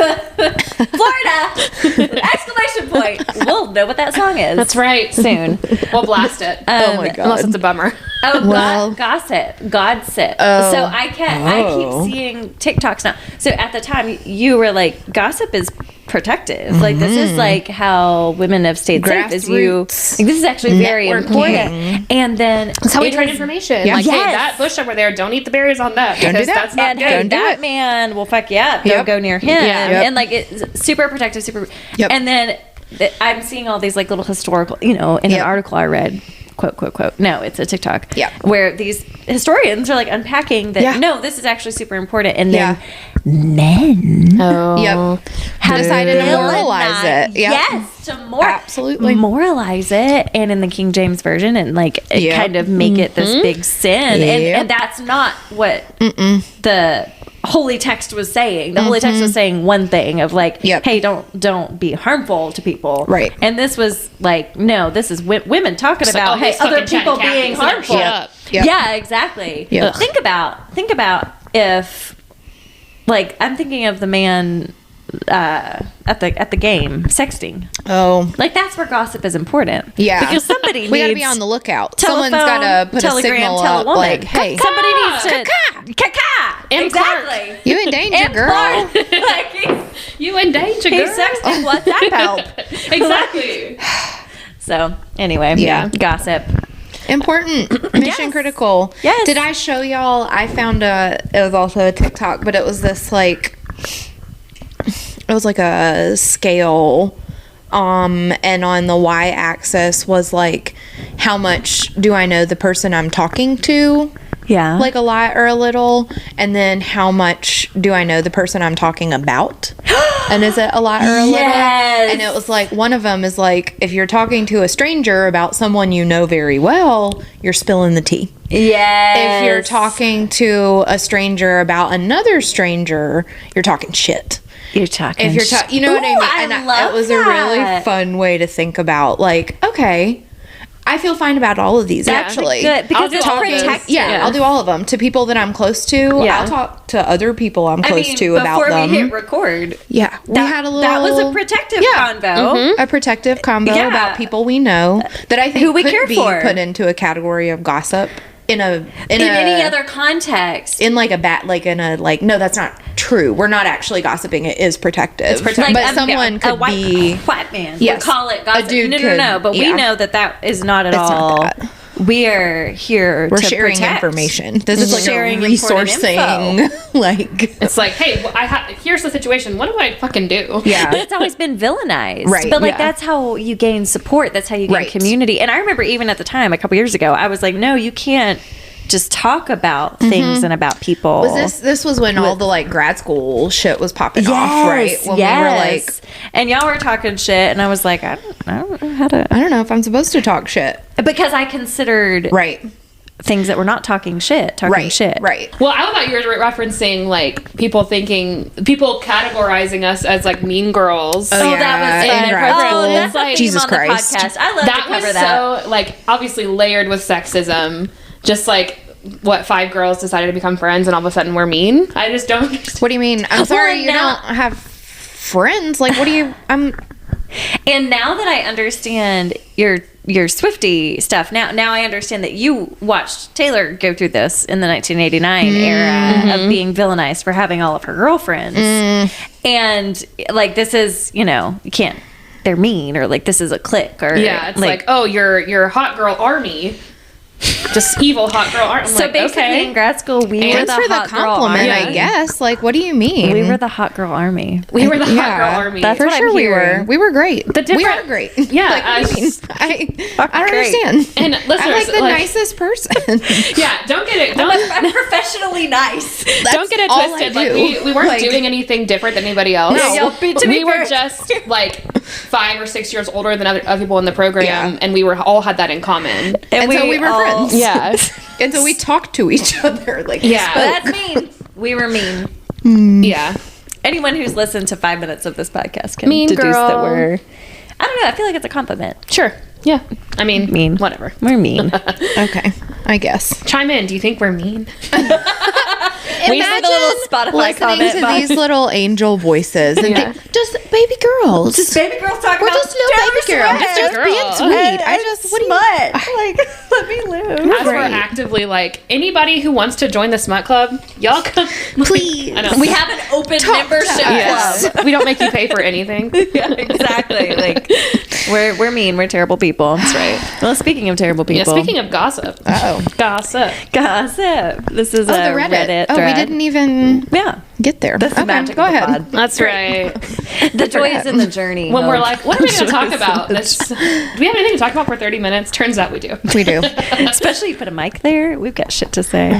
Florida! Exclamation point! We'll know what that song is. That's right. Soon. We'll blast it. Oh my God. Unless it's a bummer. Oh, Well- gossip. So I keep seeing TikToks now. So at the time, you were like, gossip is protective. Like, this is like how women have stayed safe. Is you? Grassroots. This is actually very Networking. important. And then That's how we it trade is- information. Yeah. Like, hey, Yes. that bush over there, don't eat the berries on that. Don't do because that. That's not And good. hey, Don't do that it. man will fuck you up. Yep. Don't go near him. Yeah. Yep. And like it's super protective, super. Yep. And then I'm seeing all these like little historical, in an Yep. article I read. Quote. No, it's a TikTok. Yeah. Where these historians are like unpacking that. Yeah. No, this is actually super important. And then Yeah. men Oh. Yep. have Decided to villainized- moralize it. Yep. Yes, to Absolutely. moralize it, and in the King James version, and like it Yep. kind of make it this big sin, Yep. and that's not what the holy text was saying. The holy text was saying one thing of like, Yep. hey, don't be harmful to people, Right. And this was like, no, this is women talking like, about oh, hey, these other fucking chatty people being Cathy's never harmful. shut up. Yep. Yeah, exactly. Yep. Think about if, like, I'm thinking of the man at the game sexting. Oh. Like, that's where gossip is important. Yeah. because somebody We gotta needs be on the lookout. telephone, Someone's gotta put telegram, a signal tell a up, woman. like, hey, somebody needs to Caca. caca. And Exactly. you in danger, And girl. Clark, like You in danger, he's girl. sexting WhatsApp help. Exactly. So anyway, Yeah. gossip. Important. Mission critical. Yes. Did I show y'all? I found it was also a TikTok, but it was this like, it was like a scale. And on the y-axis was like, how much do I know the person I'm talking to? Yeah. Like a lot or a little. And then how much do I know the person I'm talking about? And is it a lot or a little? Yes. And it was like, one of them is like, if you're talking to a stranger about someone you know very well, you're spilling the tea. yes. If you're talking to a stranger about another stranger, you're talking shit. you're talking. If you're talking, you know what I mean? Ooh, I love it was a really that. fun way to think about, like, okay, I feel fine about all of these, actually. Good, because I'll do it's all of those. protective. Yeah, I'll do all of them. To people that I'm close to, Yeah. I'll talk to other people I'm close to about before them. we hit record, Yeah, we had a little. that was a protective Yeah. convo. a protective combo Yeah. about people we know that I think Who we could care be for. put into a category of gossip in any other context. in like a no, that's not true. We're not actually gossiping. It is protective. It's protective. but someone could be. white man. Yes. Would call it gossip. A dude no, could- But we yeah. know that is not at It's not all. that. We are here. We're to sharing protect. information. This is like Sharing a important resourcing. Like, It's like, hey, here's the situation. What do I fucking do? yeah. But it's always been villainized. Right, But like yeah. that's how you gain support. That's how you gain Right. community. And I remember even at the time, a couple years ago, I was like, no, you can't just talk about things and about people. Was this was when all the like grad school shit was popping off, right? When we were like, and y'all were talking shit, and I was like, I don't know how to, I don't know if I'm supposed to talk shit. because I considered Right. things that we're not talking shit. Right. Well, I thought you were referencing like people categorizing us as like mean girls. Oh, yeah. that was fun. In grad school. That's like Jesus on the Christ. podcast. I love That to cover was that. so like obviously layered with sexism. Just like what 5 girls decided to become friends and all of a sudden we're mean. I just don't understand. What do you mean? I'm sorry, you now- don't have friends. Like, what do you? And now that I understand your Swiftie stuff, now I understand that you watched Taylor go through this in the 1989 era of being villainized for having all of her girlfriends. And like, this is, you can't, they're mean, or like, this is a clique, or Yeah, it's like oh, you're hot girl army. Just evil hot girl army. so like, basically okay. in grad school we were Thanks the for the hot girl compliment, army. I guess. Like, what do you mean? We were the hot girl army. We were the hot girl army. That's For what I'm sure we were. hearing. We were great. The we different- are great. Yeah, Like, what do you mean? I don't great. understand. And listeners, I'm like the nicest person. Yeah, don't get it. Don't I'm professionally nice. don't get it all I twisted. Like do. we weren't Like- doing anything different than anybody else. No. To be we were fair- just like 5 or 6 years older than other people in the program, Yeah. and we were all had that in common. And so we were friends. Yeah, And so we talked to each other. Like, we Yeah. spoke. That's mean. We were mean. yeah. Anyone who's listened to 5 minutes of this podcast can Mean deduce that girl. we're. I don't know. I feel like it's a compliment. Sure. Yeah. I mean, Mean. Whatever. We're mean. Okay, I guess. Chime in. Do you think we're mean? We said the little Spotify listening comment to box. these little angel voices and Yeah. just baby girls. baby girls talking We're just little baby girls. Just Girl. being sweet. I just what do you? like, let me live. As we're actively like anybody who wants to join the smut club, y'all come. Please. I know. We have an open membership Yes. club. We don't make you pay for anything. Yeah, exactly. Like, we're mean. We're terrible people. That's right. Well, speaking of terrible Yeah. people, Speaking of gossip. Oh. Gossip. gossip. This is Oh, a the Reddit. Oh, we thread. didn't even Yeah. get there. That's the Okay, magic go of the ahead. pod. That's right. The joy is in the journey. When we're of- like, what are we going to talk about? This, do we have anything to talk about for 30 minutes? Turns out we do. We do. especially you put a mic there, we've got shit to say.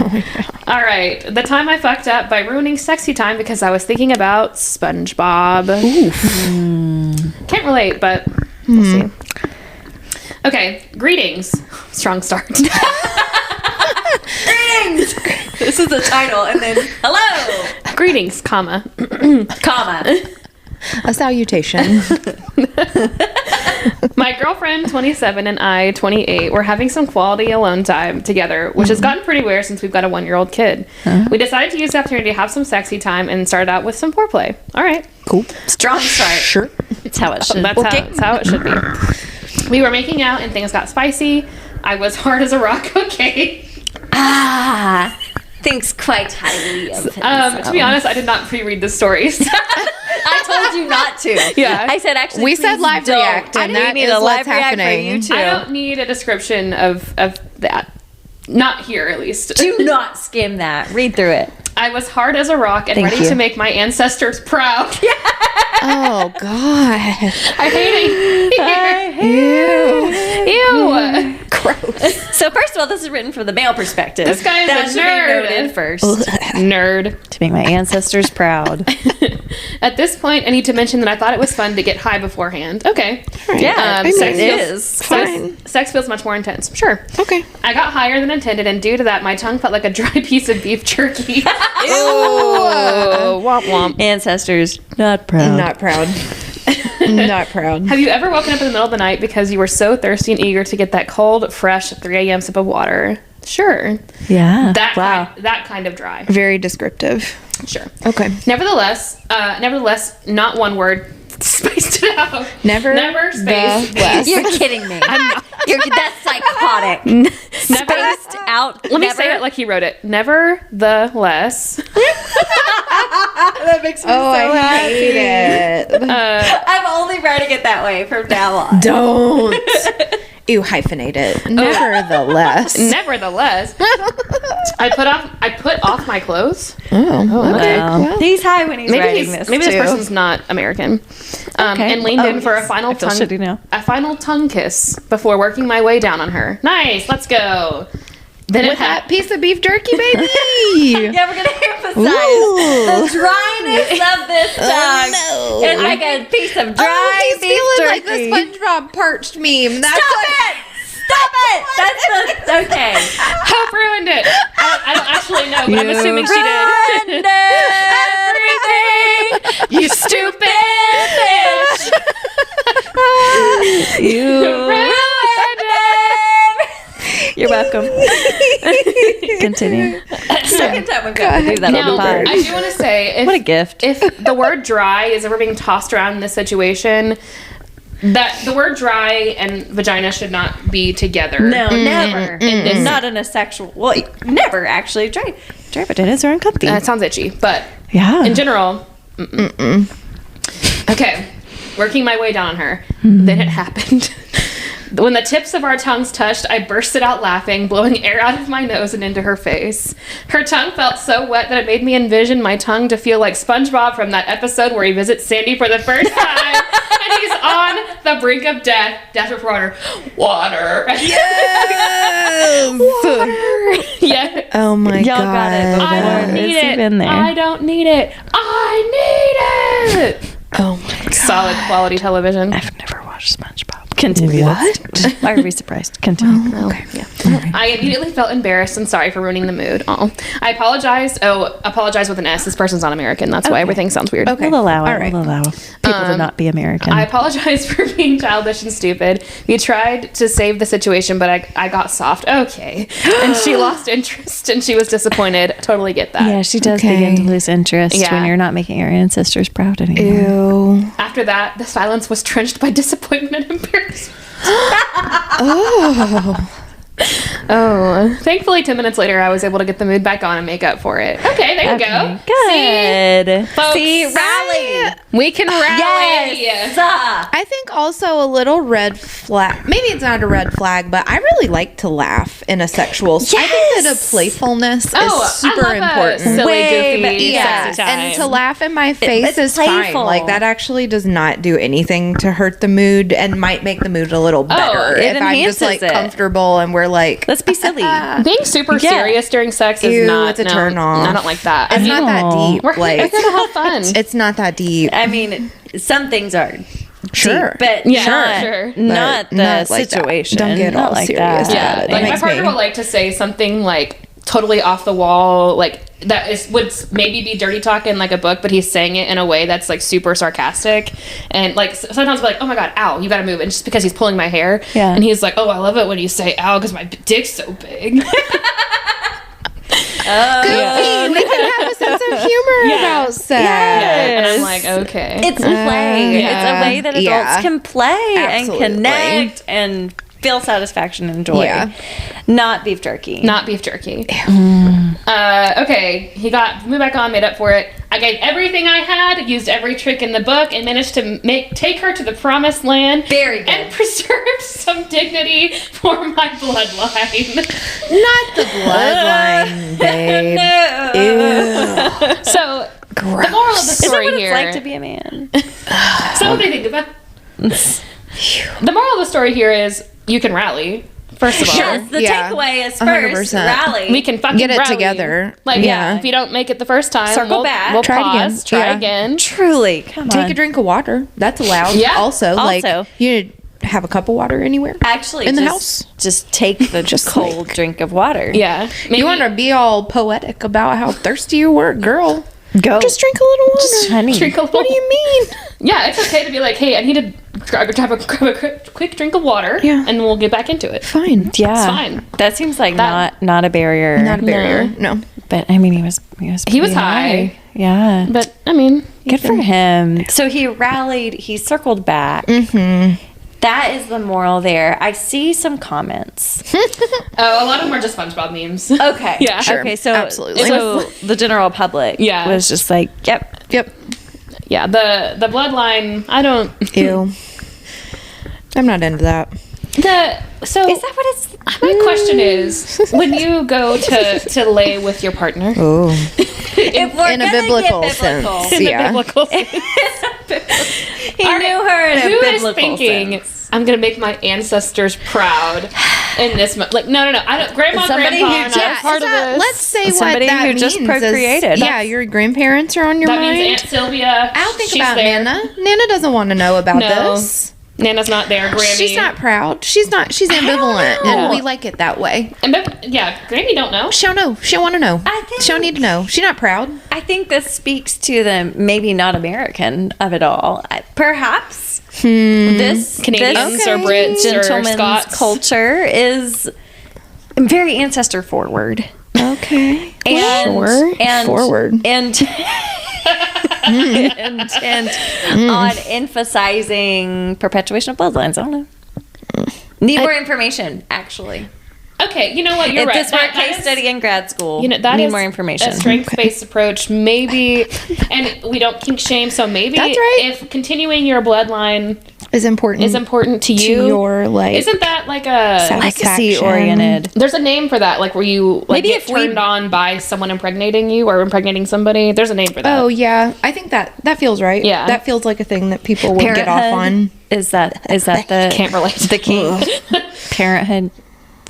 All right. The time I fucked up by ruining sexy time because I was thinking about SpongeBob. Can't relate, but we'll see. Okay. Greetings. Strong start. Greetings. This is the title, and then hello, Greetings, comma. comma. A salutation. My girlfriend, 27, and I, 28, were having some quality alone time together, which has gotten pretty weird since we've got a 1-year-old kid. We decided to use the opportunity to have some sexy time and started out with some foreplay. All right. Cool. Strong start. Sure. That's how it should. That's how it should be. We were making out and things got spicy. I was hard as a rock, okay. Thinks quite highly of him. To be honest, I did not pre-read the stories. I told you not to. Yeah. I said actually. We said please live don't. react, and I that need is a what's live react happening. for you too. I don't need a description of that. Not here, at least. Do not skim that. Read through it. I was hard as a rock and Thank ready you. to make my ancestors proud. Oh God. I hate it. Ew. Gross. So first of all, this is written from the male perspective. This guy is that a should nerd. be noted first. Nerd. To make my ancestors proud. At this point, I need to mention that I thought it was fun to get high beforehand. Okay. Yeah, sex it feels- is. Fine. Sex feels much more intense. Sure. Okay. I got higher than intended, and due to that, my tongue felt like a dry piece of beef jerky. Oh. Womp womp. Ancestors not proud. Not proud. Not proud. Have you ever woken up in the middle of the night because you were so thirsty and eager to get that cold, fresh 3 a.m. sip of water? Sure. Yeah. That kind of dry. Very descriptive. Sure. Okay. Nevertheless, not one word. Spaced it out. Never space. the less. You're kidding me. That's psychotic. Never. Spaced out. Let me say it like he wrote it. Nevertheless. That makes me Oh, I hate it. I'm only writing it that way from now on. Don't. Ew, hyphenate it. Nevertheless. Nevertheless. I put off my clothes. Oh, okay. Wow. Well, He's high when he's writing this. Maybe this too. person's not American. Okay. And leaned Oh, in for a yes. final I feel shitty now. tongue kiss before working my way down on her. Nice, let's go. Then with that piece of beef jerky, baby. Yeah, we're gonna emphasize Ooh. the dryness of this tongue. no. It's like a piece of dry Oh, he's beef feeling jerky. like the SpongeBob parched meme. That's Stop like, it! Stop it! That's okay. Hope ruined it. I don't actually know, but I'm assuming she did. Everything, you stupid bitch. You ruined it. You're welcome. Continue. Second time we've got to do that Now, on the pod. I do want to say, What a gift. if the word dry is ever being tossed around in this situation, that the word dry and vagina should not be together. No, never. In this, Not in a sexual. Well, never actually. Dry vaginas are uncomfy. it sounds itchy, but Yeah. in general, okay. Working my way down on her, then it happened. When the tips of our tongues touched, I bursted out laughing, blowing air out of my nose and into her face. Her tongue felt so wet that it made me envision my tongue to feel like SpongeBob from that episode where he visits Sandy for the first time and he's on the brink of death. Desperate for water. Water. Yes. Water. Yeah. Oh my Y'all god. got it before. I don't need It's it. even there. I don't need it. I need it. Oh my god. Solid quality television. I've never watched SpongeBob. Continue. What? Why are we surprised? Continue. Okay. Yeah. I immediately felt embarrassed and sorry for ruining the mood. Oh, I apologized. Oh, apologize with an S. This person's not American. That's why everything sounds weird. Okay. We'll allow it. All right. We'll allow people to not be American. I apologize for being childish and stupid. We tried to save the situation, but I got soft. Okay. And she lost interest and she was disappointed. Totally get that. yeah, she does Okay. begin to lose interest Yeah. when you're not making your ancestors proud anymore. Ew. After that, the silence was drenched by disappointment and embarrassment. Oh, thankfully 10 minutes later I was able to get the mood back on and make up for it. Okay, there you go. Good. Folks, See, rally. We can rally. Yes. I think also a little red flag. Maybe it's not a red flag, but I really like to laugh in a sexual. I think that a playfulness is super I love important. A silly, Way goofy, Yeah, sexy time. and to laugh in my face it's is playful. fine. Like that actually does not do anything to hurt the mood, and might make the mood a little better it if I'm just like enhances it. comfortable and we're like. Let's be silly. Being super serious during sex is Ew, not it's a turn off. I don't like that. It's not that deep. We're Like here to have fun. it's not that deep. I mean, some things are Sure. deep, but Yeah, not, sure. not But the not like that. situation. Don't get Not all like serious that. Yeah, about it. like That my makes partner me- would like to say something like totally off the wall, like that is would maybe be dirty talk in like a book, but he's saying it in a way that's like super sarcastic, and like sometimes I'll be like, oh my god, ow, you gotta move, and just because he's pulling my hair, Yeah. and he's like, oh, I love it when you say ow because my dick's so big. Goofy. We can have a sense of humor about sex. And I'm like, okay, It's play. yeah. It's a way that adults Yeah. can play Absolutely. and connect and feel satisfaction and joy. Yeah. Not beef jerky. not beef jerky. Okay, he got moved back on, made up for it. I gave everything I had, used every trick in the book, and managed to take her to the promised land. Very good. And preserved some dignity for my bloodline. Not the bloodline, babe. No. So, the moral of the Is that story what it's here. like to be a man? Somebody think about. The moral of the story here is you can rally. First of all, Yes, the Yeah. takeaway is 100%. first rally. we can fucking Get it rally. together. Like, Yeah. if you don't make it the first time, Circle we'll, back. We'll Try it again. pause. Try Yeah. again. Truly, come Take on. a drink of water. That's allowed. Yeah. Also, like Also. you have a cup of water anywhere. Actually, in the just, house? just take the Just cold drink of water. Yeah. Maybe, You want to be all poetic about how thirsty you were, girl? Go. Just drink a little water. honey. drink a little. What do you mean? Yeah, it's okay to be like, hey, I need to grab a quick drink of water, Yeah. and we'll get back into it. Fine. Yeah, It's fine. That seems like That- not a barrier. Not a barrier. No. But I mean, he was He was pretty high. Yeah, But I mean, good for him. So he rallied. He circled back. Mm-hmm. That is the moral there. I see some comments. a lot of them are just SpongeBob memes. Okay. Yeah. Sure. Okay. So Absolutely. So the general public. Yeah. Was just like, yep. Yep. Yeah, the bloodline. I don't. Ew. I'm not into that. So Is that what it's? my question is, when you go to lay with your partner Oh. If we're In a gonna get biblical biblical, sense. in Yeah. the biblical sense, he knew her in a who is biblical thinking sense. I'm gonna make my ancestors proud in this? Like, no. I don't. Grandma, Somebody grandpa, who are not just- part of this. Let's say Somebody what that who means. just is- procreated. Yeah, your grandparents are on your That mind. means Aunt Sylvia. I don't think she's about there. Nana. Nana doesn't want to know about No. this. Nana's not there. Grammy. She's not proud. She's ambivalent, and we like it that way. Grammy don't know. She'll know. She'll want to know. She'll need to know. She's not proud. I think this speaks to the maybe not American of it all. Perhaps this Canadians or Brits or gentleman's Scots culture is very ancestor forward. Okay. And forward. And on emphasizing perpetuation of bloodlines. I don't know. Need more information, actually. Okay, you know what? You're if right. This were a case study in grad school. That need is more information. A strengths-based approach, maybe, and we don't kink shame. So maybe That's right. if continuing your bloodline is important to you, to your like, isn't that like a legacy oriented? There's a name for that, like where you like Maybe get if we- turned on by someone impregnating you or impregnating somebody. There's a name for that. Oh yeah, I think that feels right. Yeah. That feels like a thing that people would get off on. Is that the Can't relate. the kink? Parenthood,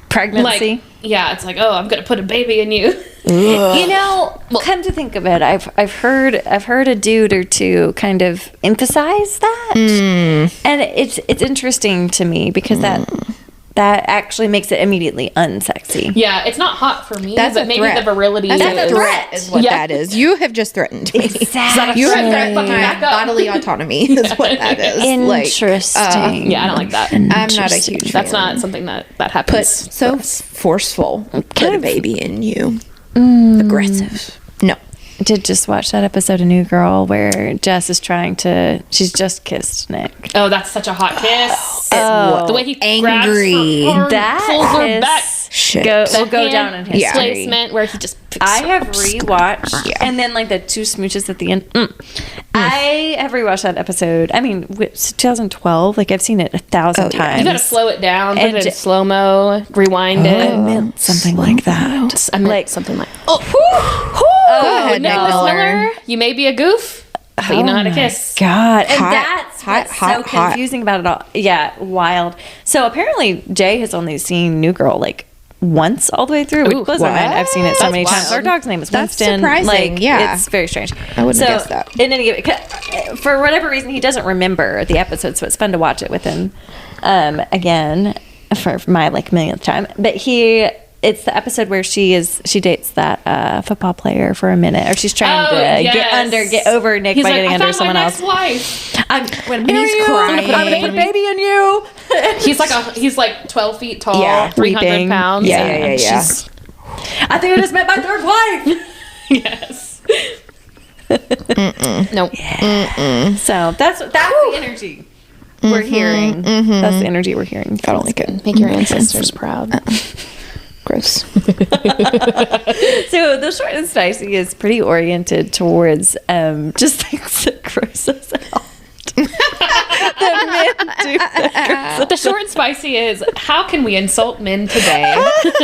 pregnancy. Like, yeah, it's like, oh, I'm gonna put a baby in you. You know, come to think of it, I've heard a dude or two kind of emphasize that, and it's interesting to me because that actually makes it immediately unsexy. Yeah, it's not hot for me, That's but a maybe threat. the virility That's is a threat, is what that is. You have just threatened me. Exactly. You have Threat, threatened fucking my back up. bodily autonomy. Is what that is. Interesting. Yeah, I don't like that. I'm not a huge. That's fan. not something that Put happens. so forceful. Put a baby in you. Aggressive. No. I did just watch that episode of New Girl where Jess is she's just kissed Nick. Oh, that's such a hot kiss. The way he Angry. grabs her arm, That pulls her is back. Shit. will go hand down in history. Yeah. Placement where he just picks I her have up. rewatched, and then like the two smooches at the end. I have rewatched that episode. I mean, it's 2012. Like I've seen it 1,000 times. You gotta slow it down, put And it in slow mo, rewind it. I meant something like that. I meant like- something like, Go ahead, Nicholas Nick Miller. Miller, you may be a goof, but you know how to kiss. God, and Hot, that's hot, what's hot, so hot. confusing about it all. Yeah, wild. So apparently Jay has only seen New Girl like once all the way through, which blows my mind. I've seen it so That's many times. wild. Our dog's name is That's Winston. surprising, Like, yeah. it's very strange. I wouldn't have guessed that. In any for whatever reason, he doesn't remember the episode, so it's fun to watch it with him again for my like millionth time. But it's the episode where she dates that football player for a minute, or she's trying to get over Nick He's by like, getting I under found someone my else. next wife. When he's crying. I'm gonna put a baby in you. He's like 12 feet tall, Yeah, 300 weeping. pounds. Yeah. I think I just met my third wife. Yes. Nope. So that's the energy we're hearing. That's the energy we're hearing. I don't like it. Make your ancestors proud. Gross. So the short and spicy is pretty oriented towards just things that gross us out. That men do that gross us The short and spicy is, how can we insult men today? What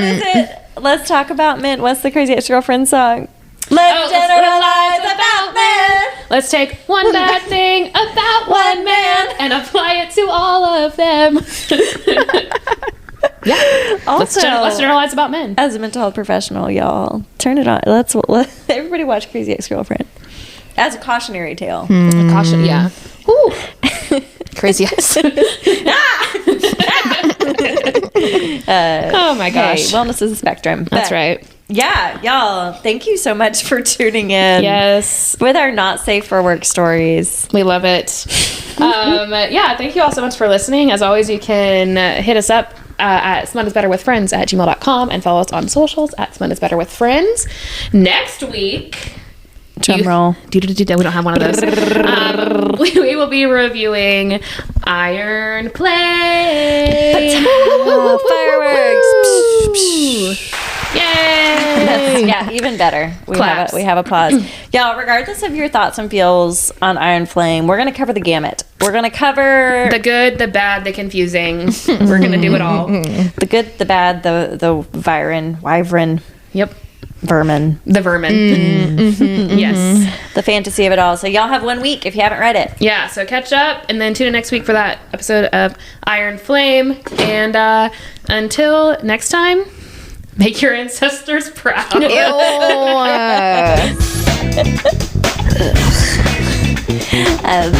is it? Let's talk about men. What's the Crazy Ex-Girlfriend song? Let's let's generalize about men. Let's take one bad thing about one man and apply it to all of them. Also, Let's generalize about men. as a mental health professional, y'all, turn it on. Let everybody watch Crazy Ex-Girlfriend. As a cautionary tale. Caution, yeah. Woo. Crazy ass. Oh my Hey, gosh. wellness is a spectrum. That's But, right. Yeah, y'all, thank you so much for tuning in. Yes. With our not safe for work stories. We love it. Yeah, thank you all so much for listening. As always, you can hit us up at smutisbetterwithfriends@gmail.com and follow us on socials at smutisbetterwithfriends. Next week, Drum roll. we don't have one of those. We will be reviewing Iron Play. Fireworks. Yay! Yeah, even better. Claps. We have applause. Y'all, regardless of your thoughts and feels on Iron Flame, we're going to cover the gamut. We're going to cover The good, the bad, the confusing. We're going to do it all. the good, the bad, the wyvern, Yep. vermin, The vermin. Yes. the fantasy of it all. So y'all have 1 week if you haven't read it. Yeah, so catch up and then tune in next week for that episode of Iron Flame. And until next time, make your ancestors proud. Ew. love.